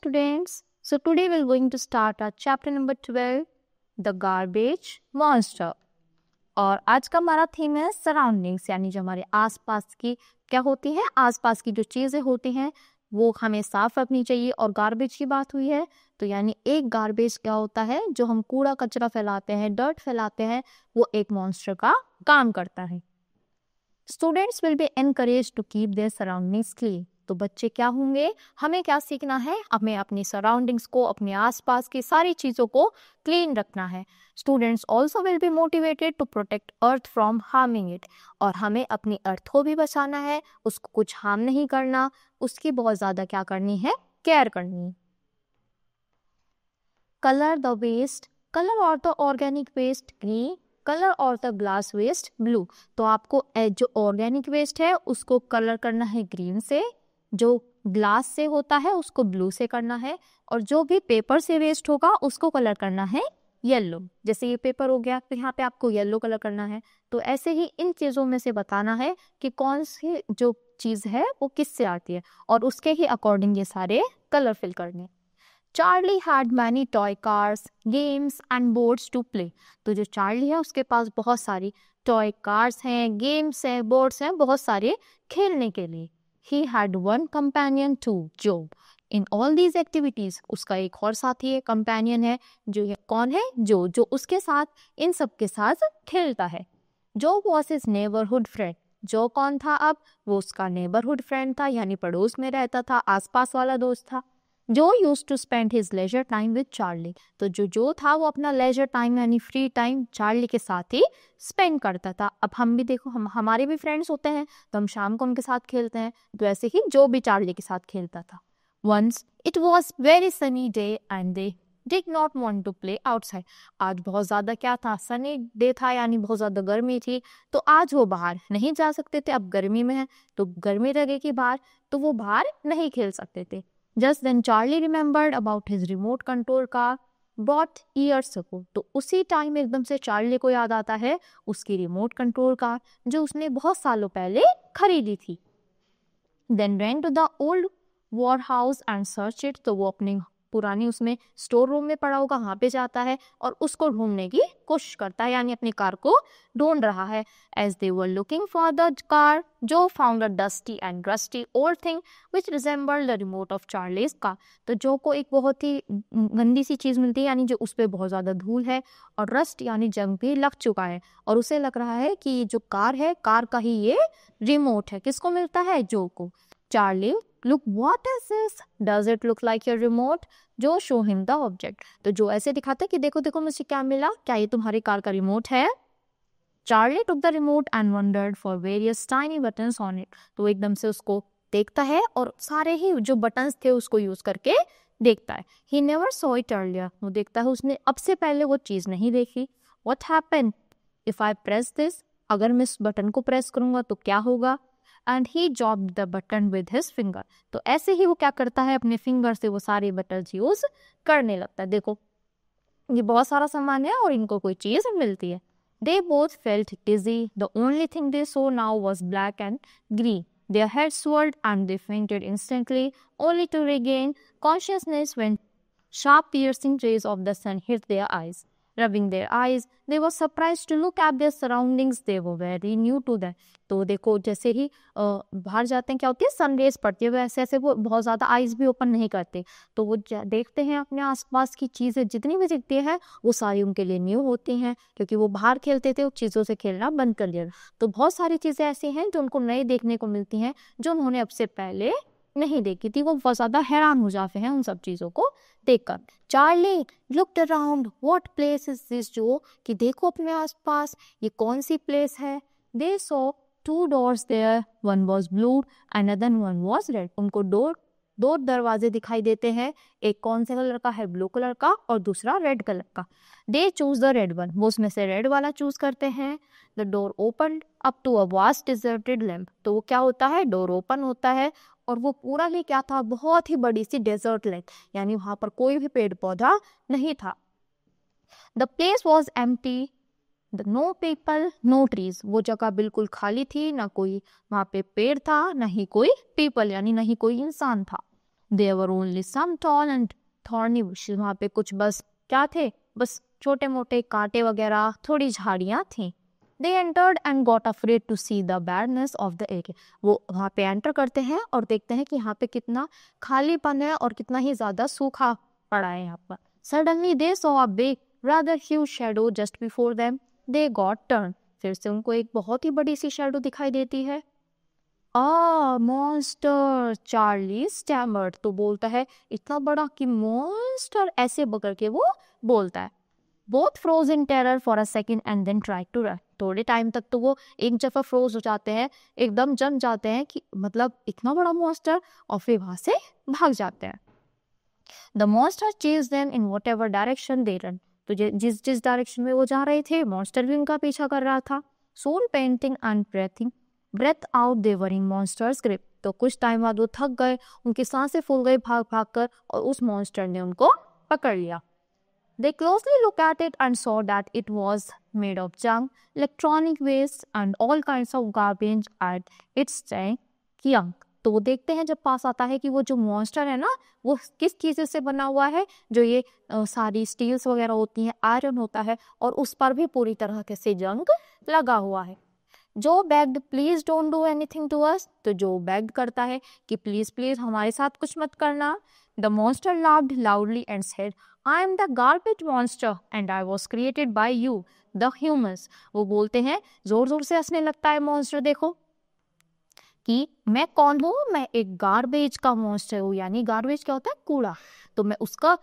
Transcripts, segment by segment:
students. So today we're going to start our chapter number 12, The Garbage Monster. और आज का हमारा theme है सराउंडिंग्स, यानी जो हमारे आसपास की क्या होती है, आसपास की जो चीजें होती हैं वो हमें साफ रखनी चाहिए। और गार्बेज की बात हुई है तो यानी एक गार्बेज क्या होता है, जो हम कूड़ा कचरा फैलाते हैं, डर्ट फैलाते हैं, वो एक मॉन्स्टर का काम करता है। Students will be encourage to keep their surroundings clean. तो बच्चे क्या होंगे, हमें क्या सीखना है, हमें अपनी सराउंडिंग्स को, अपने आसपास की सारी चीजों को क्लीन रखना है। Students also will be motivated to protect earth from harming it. और हमें अपनी अर्थ को भी बचाना है, उसको कुछ हार्म नहीं करना, उसकी बहुत ज्यादा क्या करनी है, केयर करनी है। कलर द वेस्ट, कलर और the organic waste green, colour और द ग्लास वेस्ट ब्लू। तो आपको जो ऑर्गेनिक वेस्ट है उसको कलर करना है ग्रीन से, जो ग्लास से होता है उसको ब्लू से करना है, और जो भी पेपर से वेस्ट होगा उसको कलर करना है येलो। जैसे ये पेपर हो गया तो यहाँ पे आपको येलो कलर करना है। तो ऐसे ही इन चीज़ों में से बताना है कि कौन सी जो चीज़ है वो किससे आती है, और उसके ही अकॉर्डिंग ये सारे कलर फिल करने। Charlie had many toy cars, games and boards to play. तो जो चार्ली है उसके पास बहुत सारी टॉय कार्स हैं, गेम्स हैं, बोर्ड्स हैं, बहुत सारे खेलने के लिए। He had one companion too, Joe. In all these activities, उसका एक और साथी है, कंपेनियन है, जो ये कौन है, जो उसके साथ इन सब के साथ खेलता है। Joe was his neighborhood friend. जो कौन था अब, वो उसका नेबरहुड फ्रेंड था, यानी पड़ोस में रहता था, आसपास वाला दोस्त था। जो use to spend his leisure time with Charlie. तो जो था वो अपना लेजर टाइम यानी फ्री टाइम चार्ली के साथ ही स्पेंड करता था। अब हम भी देखो, हमारे भी फ्रेंड्स होते हैं तो हम शाम को उनके साथ खेलते हैं, तो ऐसे ही जो भी चार्ली के साथ खेलता था। Once it was very sunny day and they did not want to play outside. आज बहुत ज़्यादा क्या था, सनी डे था, यानी बहुत ज़्यादा गर्मी थी, तो आज वो बाहर नहीं जा सकते थे। अब गर्मी में है तो गर्मी लगेगी बाहर, तो वो बाहर नहीं खेल सकते थे। Just then Charlie remembered about his remote control car bought years ago. तो उसी टाइम एकदम से चार्ली को याद आता है उसकी रिमोट कंट्रोल कार जो उसने बहुत सालों पहले खरीदी थी। Then ran to the old warehouse and searched it. तो वो अपने पुरानी उसमें स्टोर रूम में पड़ा होगा, वहाँ पे जाता है और उसको ढूंढने की कोशिश करता है, यानी अपनी कार को ढूंढ रहा है। As they were looking for the car, Joe found a dusty and rusty old thing which resembled the remote of Charlie's car. तो जो को एक बहुत ही गंदी सी चीज़ मिलती है, यानी जो उस पर बहुत ज़्यादा धूल है और रस्ट यानी जंग भी लग चुका है, और उसे लग रहा है कि ये जो कार है, कार का ही ये रिमोट है। किसको मिलता है, जो को। Charlie, look, what is this? Does it look like your remote? जो show him the object. तो जो ऐसे दिखाता है कि देखो देखो मुझे क्या मिला, क्या ये तुम्हारी कार का रिमोट है। Charlie took the remote and wondered for various tiny buttons on it. तो एकदम से उसको देखता है और सारे ही जो बटन्स थे उसको यूज करके देखता है। He never saw it earlier. वो देखता है उसने अब से पहले वो चीज नहीं देखी। What happened if I press this? अगर मैं इस बटन को प्रेस करूंगा तो क्या होगा। And he jobbed the button with his finger. तो ऐसे ही वो क्या करता है, अपने फिंगर से वो सारे बटन्स यूज करने लगता है। देखो ये बहुत सारा सामान है और इनको कोई चीज मिलती है। They both felt dizzy. The only thing they saw now was black and green. Their heads swirled and they fainted instantly, only to regain consciousness when sharp piercing rays of the sun hit their eyes. Rubbing their eyes, they were surprised to look at their surroundings. They were very new to them. तो देखो जैसे ही बाहर जाते हैं क्या होती है, sun rays पड़ती है, वैसे ऐसे वो बहुत ज़्यादा आइज भी ओपन नहीं करते, तो वो देखते हैं अपने आसपास की चीज़ें जितनी भी दिखती हैं वो सारी उनके लिए न्यू होती हैं, क्योंकि वो बाहर खेलते थे, उन चीज़ों से खेलना बंद कर लिया। तो बहुत सारी चीज़ें ऐसी हैं जो उनको नए देखने को मिलती हैं, जो उन्होंने अब से पहले नहीं देखी थी। वो बहुत ज़्यादा हैरान हो जाते हैं उन सब चीज़ों को देखकर। Charlie looked around, what place is this, जो कि देखो अपने आसपास ये कौन सी प्लेस है। They saw two doors there, one was blue and other one was red. उनको दो दरवाजे दिखाई देते हैं, एक कौन से कलर का है, ब्लू कलर का, और दूसरा रेड कलर का। They choose the red one, वो उसमें से रेड वाला चूज करते हैं। The door open up to a vast deserted lamp. तो वो क्या होता है, डोर ओपन होता है और वो पूरा ही क्या था, बहुत ही बड़ी सी डेजर्ट लैंड, यानी वहां पर कोई भी पेड़ पौधा नहीं था। The place was empty, know people know trees. वो जगह बिल्कुल खाली थी, ना कोई वहां पे पेड़ था, ना ही कोई पीपल यानी ना ही कोई इंसान था। There were only some tall and thorny bushes. वहाँ पे कुछ बस क्या थे, बस छोटे मोटे कांटे वगैरह, थोड़ी झाड़ियाँ थी. They entered and got afraid to see the barrenness of the area. वो वहाँ पे एंटर करते हैं और देखते हैं कि यहाँ पे कितना खालीपन है और कितना ही ज़्यादा सूखा पड़ा है यहाँ पर. Suddenly they saw a big, rather huge shadow just before them. They got turned. फिर से उनको एक बहुत ही बड़ी सी शैडो दिखाई देती है. Monster, Charlie stammered. तो बोलता है इतना बड़ा कि मॉन्स्टर, ऐसे पकड़ के वो बोलता है. Both froze in terror for a second and then try to run. थोड़े टाइम तक तो वो एक जगह फ्रोज हो जाते हैं, एकदम जम जाते हैं कि मतलब इतना बड़ा मॉन्स्टर, और फिर वहां से भाग जाते हैं. The monster chase them in what ever direction they run. तो जिस जिस डायरेक्शन में वो जा रहे थे, मॉन्स्टर भी उनका पीछा कर रहा था. Soon panting and breath out they were in monsters grip. तो कुछ टाइम बाद वो थक गए, उनकी सांसें फूल गई भाग भाग कर, और उस मॉन्स्टर ने उनको पकड़ लिया. They closely looked at it and saw that it was made of junk, electronic waste and all kinds of garbage at its young. तो वो देखते हैं जब पास आता है कि वो जो मॉन्स्टर है ना, वो किस चीज़ से बना हुआ है. जो ये सारी स्टील्स वगैरह होती हैं, आयरन होता है, और उस पर भी पूरी तरह से जंग लगा हुआ है. जो begged please don't do anything to us. तो जो बेग्ड करता है कि प्लीज प्लीज हमारे साथ कुछ मत करना. The monster laughed loudly and said, I am the garbage monster and I was created by you the humans. वो बोलते हैं, जोर जोर से हंसने लगता है मॉन्स्टर, देखो कि मैं कौन हूँ, मैं एक गार्बेज का मॉन्स्टर हूँ. यानी गार्बेज क्या होता है, कूड़ा. तो मैं उसका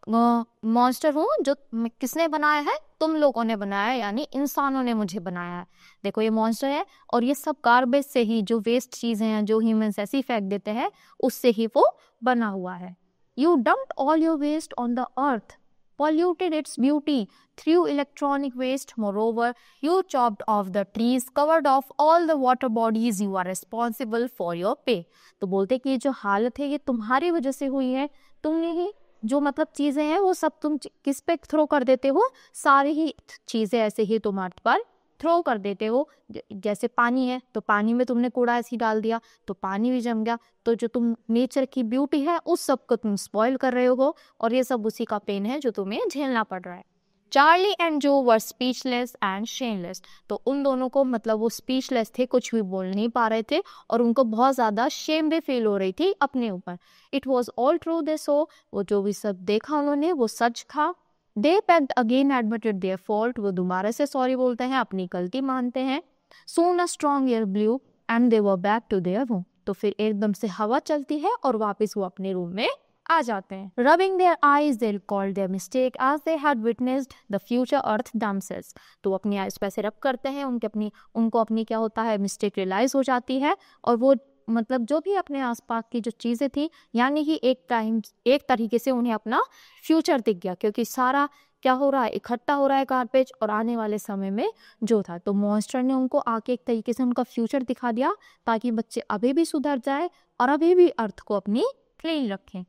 मॉन्स्टर हूँ जो किसने बनाया है, तुम लोगों ने बनाया है, यानी इंसानों ने मुझे बनाया है. देखो ये मॉन्स्टर है, और ये सब गार्बेज से ही, जो वेस्ट चीजें हैं जो ह्यूमंस ऐसे ही फेंक देते हैं, उससे ही वो बना हुआ है. You dumped all your waste on the earth, polluted its beauty through electronic waste. Moreover, you chopped off the trees, covered off all the water bodies. You are responsible for your pay. तो बोलते कि ये जो हालत है ये तुम्हारी वजह से हुई है. तुमने ही जो मतलब चीज़ें हैं वो सब तुम किस पे थ्रो कर देते हो, सारी ही चीज़ें ऐसे ही तुम्हारे पर थ्रो कर देते हो. जैसे पानी है, तो पानी में तुमने कूड़ा ऐसे ही डाल दिया, तो पानी भी जम गया. तो जो तुम नेचर की ब्यूटी है उस सब को तुम स्पॉइल कर रहे हो, और ये सब उसी का पेन है जो तुम्हें झेलना पड़ रहा है. चार्ली एंड जो वर स्पीचलेस एंड शेमलेस. तो उन दोनों को मतलब वो स्पीचलेस थे, कुछ भी बोल नहीं पा रहे थे, और उनको बहुत ज़्यादा शेम भी फील हो रही थी अपने ऊपर. It was all true they saw. वो जो भी सब देखा उन्होंने वो सच था. They packed again admitted their fault. वो दोबारा से सॉरी बोलते हैं, अपनी गलती मानते हैं. Soon a strong air blew and they were back to their room. तो फिर एकदम से हवा चलती है और वापस वो अपने रूम में आ जाते हैं. Rubbing their eyes they recalled their mistake as they had witnessed the future earth themselves. तो अपनी आईज पे ऐसे रब करते हैं, उनको अपनी क्या होता है, मिस्टेक रियलाइज हो जाती है, और वो मतलब जो भी अपने आसपास की जो चीज़ें थी, यानी कि एक तरीके से उन्हें अपना फ्यूचर दिख गया, क्योंकि सारा क्या हो रहा है, इकट्ठा हो रहा है गार्बेज, और आने वाले समय में जो था, तो मॉन्स्टर ने उनको आके एक तरीके से उनका फ्यूचर दिखा दिया, ताकि बच्चे अभी भी सुधर जाए और अभी भी अर्थ को अपनी क्लीन रखें.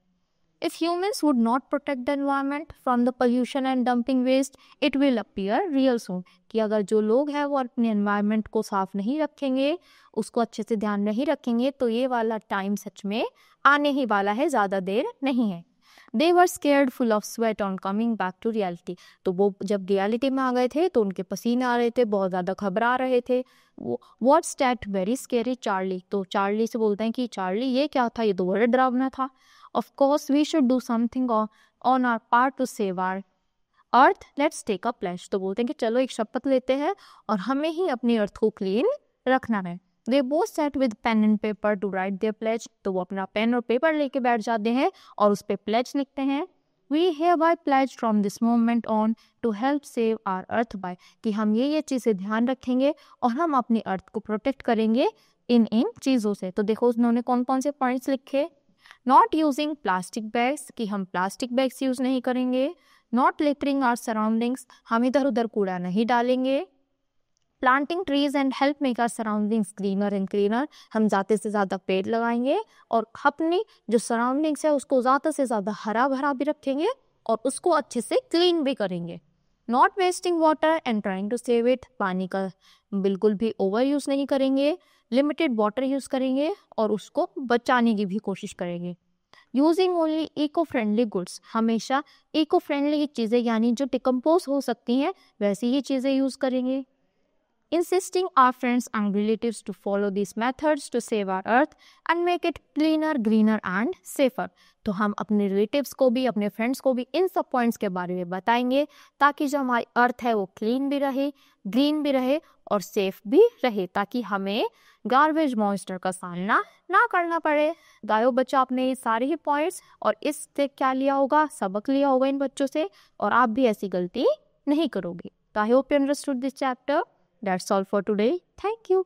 If humans would not protect the environment from the pollution and dumping waste, it will appear real soon. कि अगर जो लोग हैं वो अपने environment को साफ नहीं रखेंगे, उसको अच्छे से ध्यान नहीं रखेंगे, तो ये वाला टाइम सच में आने ही वाला है, ज़्यादा देर नहीं है. They were scared, full of sweat on coming back to reality. तो वो जब रियलिटी में आ गए थे तो उनके पसीने आ रहे थे, बहुत ज़्यादा घबरा रहे थे. वो What's that very scary, Charlie? तो चार्ली से बोलते हैं कि चार्ली ये क्या था, ये तो बड़ा डरावना था. Of course, we should do something on our part to save our earth. Let's take a pledge. तो बोलते हैं कि चलो एक शपथ लेते हैं और हमें ही अपनी अर्थ को क्लीन रखना है. They both sat with pen and paper to write their pledge. तो वो अपना पेन और पेपर लेके बैठ जाते हैं और उस पे pledge लिखते हैं. We hereby pledge from this moment on to help save our earth by. कि हम ये चीज़ें ध्यान रखेंगे और हम अपनी अर्थ को प्रोटेक्ट करेंगे इन चीज़ों से. तो देखो उन्होंने कौन कौन से पॉइंट्स लिखे. नॉट यूजिंग प्लास्टिक बैग्स, कि हम प्लास्टिक बैग्स यूज़ नहीं करेंगे. नॉट लिटरिंग आवर सराउंडिंग्स, हम इधर उधर कूड़ा नहीं डालेंगे. Planting trees and help make our surroundings cleaner and cleaner, हम ज़्यादा से ज़्यादा पेड़ लगाएंगे और अपनी जो सराउंडिंग्स है उसको ज़्यादा से ज़्यादा हरा भरा भी रखेंगे और उसको अच्छे से क्लीन भी करेंगे. Not wasting water and trying to save it, पानी का बिल्कुल भी ओवर यूज़ नहीं करेंगे. लिमिटेड वाटर यूज़ करेंगे और उसको बचाने की भी कोशिश करेंगे. Using only eco friendly goods, हमेशा इको फ्रेंडली चीज़ें यानी जो डिकम्पोज हो सकती हैं वैसी ही चीज़ें यूज़ करेंगे। Insisting our friends and relatives to follow these methods to save our earth and make it cleaner, greener and safer. तो हम अपने रिलेटिव्स को भी, अपने फ्रेंड्स को भी इन सब पॉइंट्स के बारे में बताएंगे ताकि जो हमारी अर्थ है वो क्लीन भी रहे, ग्रीन भी रहे और सेफ भी रहे, ताकि हमें गार्बेज मॉन्स्टर का सामना ना करना पड़े। गायो बच्चों, आपने ये सारे ही पॉइंट्स और इससे क्या लिया होगा, सबक लिया होगा इन बच्चों से, और आप भी ऐसी गलती नहीं करोगे। तो I hope you understood this chapter. That's all for today. Thank you.